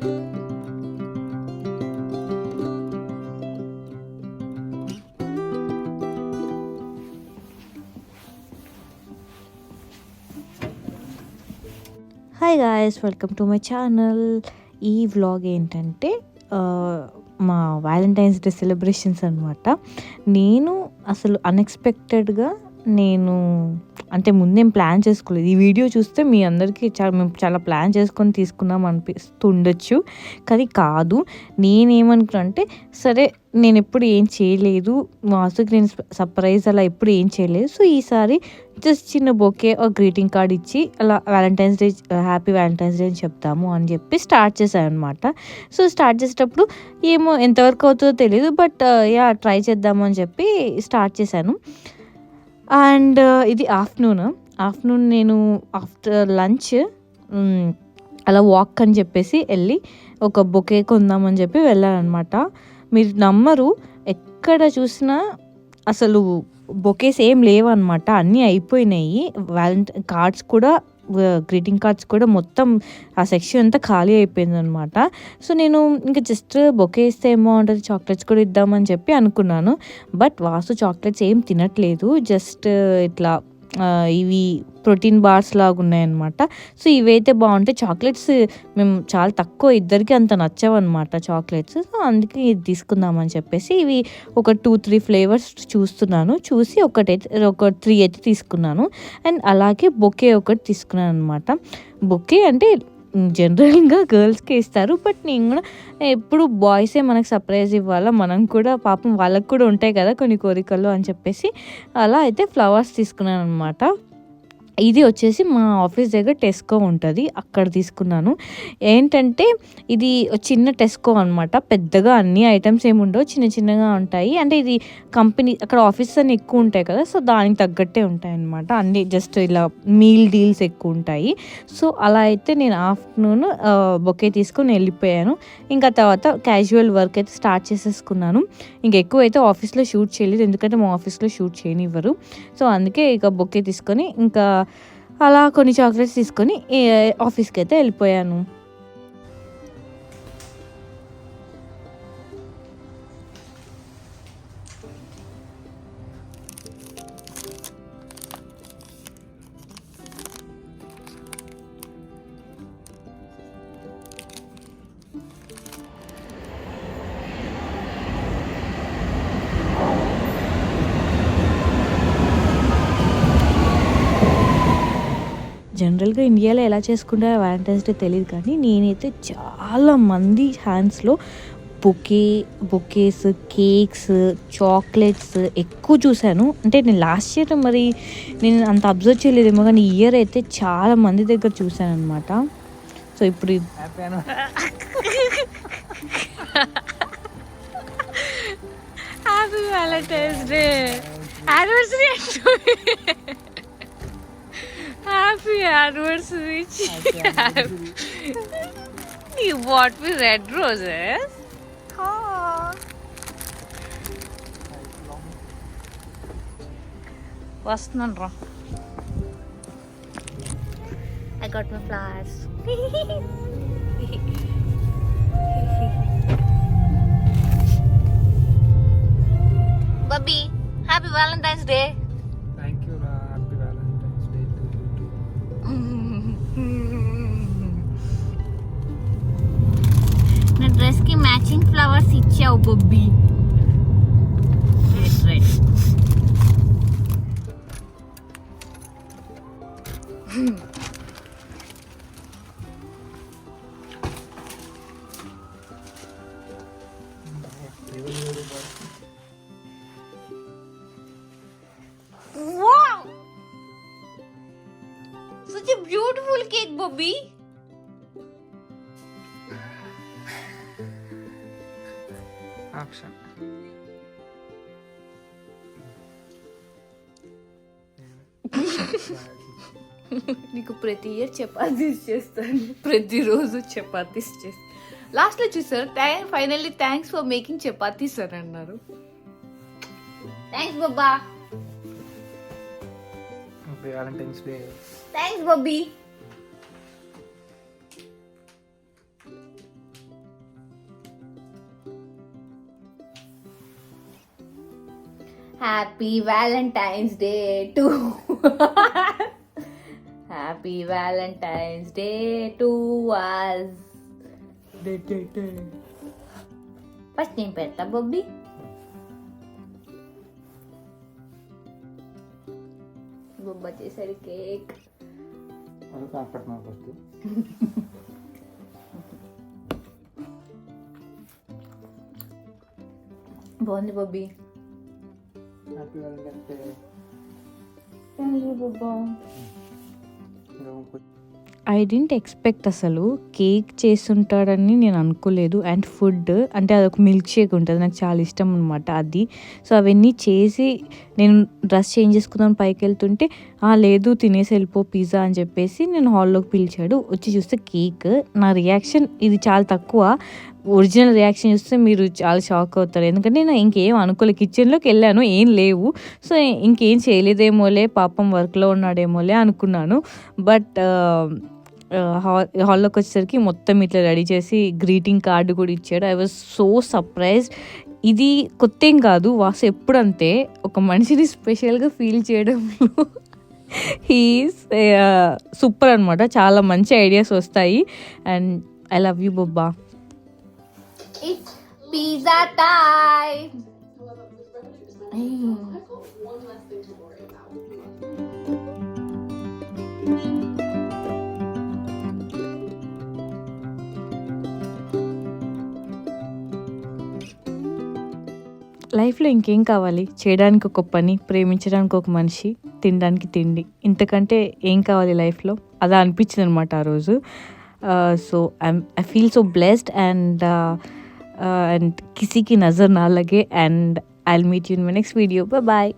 Hi guys, welcome to my channel. ఈ vlog ఏంటంటే మా వ్యాలంటైన్స్ డే సెలబ్రేషన్స్ అనమాట. నేను అసలు అన్ఎక్స్పెక్టెడ్గా అంటే ముందేం ప్లాన్ చేసుకోలేదు. ఈ వీడియో చూస్తే మీ అందరికీ మేము చాలా ప్లాన్ చేసుకొని తీసుకున్నాం అనిపిస్తుండొచ్చు, కానీ కాదు. నేనేమనుకున్నా అంటే, సరే నేను ఎప్పుడు ఏం చేయలేదు, వాసుకి నేను సర్ప్రైజ్ అలా ఎప్పుడు ఏం చేయలేదు, సో ఈసారి జస్ట్ చిన్న బొకే ఒక గ్రీటింగ్ కార్డ్ ఇచ్చి అలా Valentine's day, happy Valentine's day అని చెప్తాము అని చెప్పి స్టార్ట్ చేశాను అనమాట. సో స్టార్ట్ చేసేటప్పుడు ఏమో ఎంతవరకు అవుతుందో తెలియదు, బట్ ట్రై చేద్దాము అని చెప్పి స్టార్ట్ చేశాను. అండ్ ఇది ఆఫ్టర్నూన్ నేను ఆఫ్టర్ లంచ్ అలా వాక్ అని చెప్పేసి వెళ్ళి ఒక బొకే కొందామని చెప్పి వెళ్ళాను అనమాట. మీరు నమ్మరు, ఎక్కడ చూసినా అసలు బొకేస్ ఏం లేవన్నమాట, అన్నీ అయిపోయినాయి. కార్డ్స్ కూడా, గ్రీటింగ్ కార్డ్స్ కూడా మొత్తం ఆ సెక్షన్ అంతా ఖాళీ అయిపోయింది అనమాట. సో నేను ఇంకా జస్ట్ బొకే ఇస్తే ఏమో ఉంటుంది, చాక్లెట్స్ కూడా ఇద్దామని చెప్పి అనుకున్నాను. బట్ వాసు చాక్లెట్స్ ఏం తినట్లేదు, జస్ట్ ఇట్లా ఇవి ప్రోటీన్ బార్స్ లాగా ఉన్నాయన్నమాట. సో ఇవైతే బాగుంటాయి. చాక్లెట్స్ మేము చాలా తక్కువ, ఇద్దరికి అంత నచ్చవన్నమాట చాక్లెట్స్. సో అందుకే ఇది తీసుకుందామని చెప్పేసి ఇవి ఒక 2-3 ఫ్లేవర్స్ చూసి ఒక 3 అయితే తీసుకున్నాను. అండ్ అలాగే బొకే ఒకటి తీసుకున్నాను అనమాట. బొకే అంటే జనరల్గా గర్ల్స్కే ఇస్తారు, బట్ నేను కూడా ఎప్పుడు బాయ్సే మనకు సర్ప్రైజ్ ఇవ్వాలా, మనం కూడా పాపం వాళ్ళకు కూడా ఉంటాయి కదా కొన్ని కోరికలు అని చెప్పేసి అలా అయితే ఫ్లవర్స్ తీసుకున్నాను అనమాట. ఇది వచ్చేసి మా ఆఫీస్ దగ్గర టెస్కో ఉంటుంది, అక్కడ తీసుకున్నాను. ఏంటంటే ఇది చిన్న టెస్కో అనమాట, పెద్దగా అన్ని ఐటమ్స్ ఏమి ఉండవు, చిన్న చిన్నగా ఉంటాయి. అంటే ఇది కంపెనీ, అక్కడ ఆఫీస్ అన్ని ఎక్కువ ఉంటాయి కదా, సో దానికి తగ్గట్టే ఉంటాయి అనమాట. అన్ని జస్ట్ ఇలా మీల్ డీల్స్ ఎక్కువ ఉంటాయి. సో అలా అయితే నేను ఆఫ్టర్నూన్ బొకే తీసుకొని వెళ్ళిపోయాను. ఇంకా తర్వాత క్యాజువల్ వర్క్ అయితే స్టార్ట్ చేసేసుకున్నాను. ఇంకా ఎక్కువ అయితే ఆఫీస్లో షూట్ చేయలేదు, ఎందుకంటే మా ఆఫీస్లో షూట్ చేయనివ్వరు. సో అందుకే ఇక బొకే తీసుకొని ఇంకా అలా కొన్ని చాక్లెట్స్ తీసుకొని ఆఫీస్కి అయితే వెళ్ళిపోయాను. జనరల్గా ఇండియాలో ఎలా చేసుకుంటారో వ్యాలంటైన్స్ డే తెలియదు, కానీ నేనైతే చాలా మంది హ్యాండ్స్లో బొకేస్, కేక్స్, చాక్లెట్స్ ఎక్కువ చూశాను. అంటే నేను లాస్ట్ ఇయర్ మరి నేను అంత అబ్జర్వ్ చేయలేదేమో, కానీ ఈ ఇయర్ అయితే చాలా మంది దగ్గర చూశాను అనమాట. సో ఇప్పుడు happy Valentine's day anniversary. Happy anniversary. You bought me red roses. వస్తున్నాను రా. I got my flowers. Bubby, happy Valentine's Day. నా డ్రెస్ కి మ్యాచింగ్ ఫ్లవర్స్ ఇచ్చావు Bobby. Red wow, such a beautiful cake, Bobby. Action. నీకు ప్రతి year chapatis చేస్తాను, ప్రతిరోజు చపాతీస్ చేస్తాను. లాస్ట్లో చూసారు, finally thanks for making chapatis అని అన్నారు. Thanks Baba. Happy Valentine's Day. Thanks Bobby. Happy Valentine's Day to happy Valentine's Day to us. First నేను పెడతా బొబ్బి. బొబ్బ చేసాడు కేక్. బాగుంది Bobby. Thank you Bobba. I didn't expect అసలు కేక్ చేస్తుంటాడని నేను అనుకోలేదు. అండ్ ఫుడ్ అంటే అదొక మిల్క్ షేక్ ఉంటుంది, నాకు చాలా ఇష్టం అనమాట అది. సో అవన్నీ చేసి నేను డ్రెస్ చేంజ్ చేసుకుందాం పైకి వెళ్తుంటే లేదు తినేసి వెళ్ళిపో పిజ్జా అని చెప్పేసి నేను హాల్లోకి పిలిచాడు. వచ్చి చూస్తే కేక్. నా రియాక్షన్ ఇది చాలా తక్కువ. ఒరిజినల్ రియాక్షన్ చూస్తే మీరు చాలా షాక్ అవుతారు, ఎందుకంటే నేను ఇంకేం అనుకోలేదు. కిచెన్లోకి వెళ్ళాను, ఏం లేవు. సో ఇంకేం చేయలేదేమోలే, పాపం వర్క్లో ఉన్నాడేమోలే అనుకున్నాను. బట్ హాల్లోకి వచ్చేసరికి మొత్తం ఇట్లా రెడీ చేసి గ్రీటింగ్ కార్డు కూడా ఇచ్చాడు. I was so surprised. ఇది కొత్త ఏం కాదు, వాసు ఎప్పుడంతే ఒక మనిషిని స్పెషల్గా ఫీల్ చేయడంలో హీస్ సూపర్ అనమాట. చాలా మంచి ఐడియాస్ వస్తాయి. And I love you Bobba. It's pizza time. లైఫ్లో ఇంకేం కావాలి? చేయడానికి ఒక పని, ప్రేమించడానికి ఒక మనిషి, తినడానికి తిండి, ఇంతకంటే ఏం కావాలి లైఫ్లో? అలా అనిపించింది అనమాట ఆ రోజు. So I feel so blessed and కిసీకి నజర్ నా లగే. And I will meet you in my next video. Bye.